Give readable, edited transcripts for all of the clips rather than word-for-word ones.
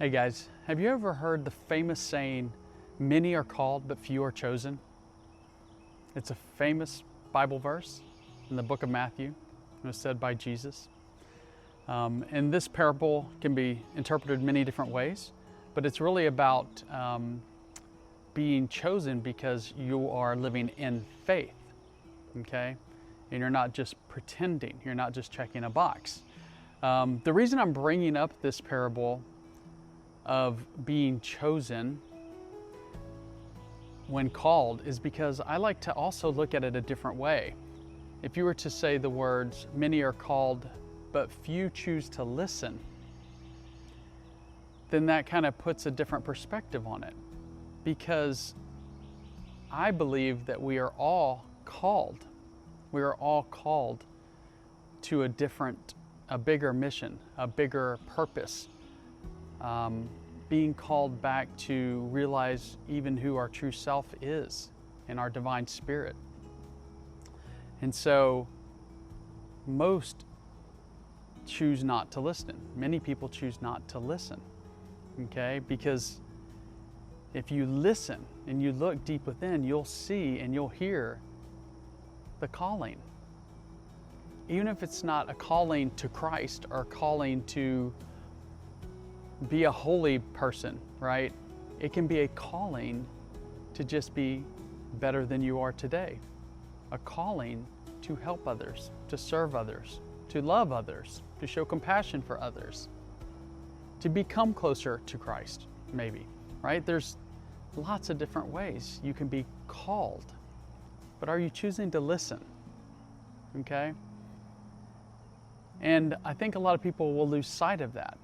Hey guys, have you ever heard the famous saying, many are called but few are chosen? It's a famous Bible verse in the book of Matthew. It was said by Jesus. And this parable can be interpreted many different ways, but it's really about being chosen because you are living in faith, okay? And you're not just pretending, you're not just checking a box. The reason I'm bringing up this parable of being chosen when called is because I like to also look at it a different way. If you were to say the words, many are called, but few choose to listen, then that kind of puts a different perspective on it. Because I believe that we are all called. We are all called to a bigger mission, a bigger purpose. Being called back to realize even who our true self is in our divine spirit. And so most choose not to listen. Many people choose not to listen, okay? Because if you listen and you look deep within, you'll see and you'll hear the calling. Even if it's not a calling to Christ or a calling to be a holy person, right? It can be a calling to just be better than you are today. A calling to help others, to serve others, to love others, to show compassion for others, to become closer to Christ, maybe, right? There's lots of different ways you can be called, but are you choosing to listen? Okay? And I think a lot of people will lose sight of that.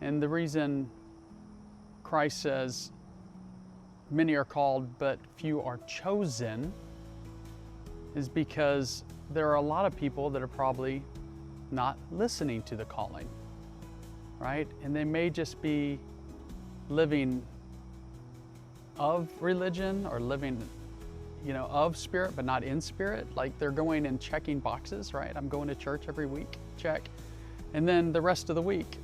And the reason Christ says, many are called, but few are chosen, is because there are a lot of people that are probably not listening to the calling, right? And they may just be living of religion or living, of spirit, but not in spirit. Like they're going and checking boxes, right? I'm going to church every week, check. And then the rest of the week,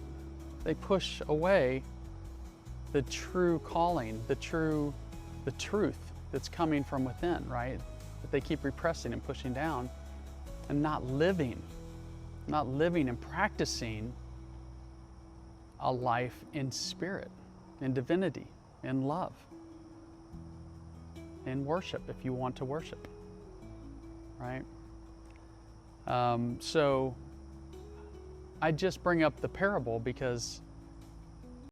they push away the true calling, the truth that's coming from within, right? That they keep repressing and pushing down and not living and practicing a life in spirit, in divinity, in love, in worship if you want to worship, right? So I just bring up the parable because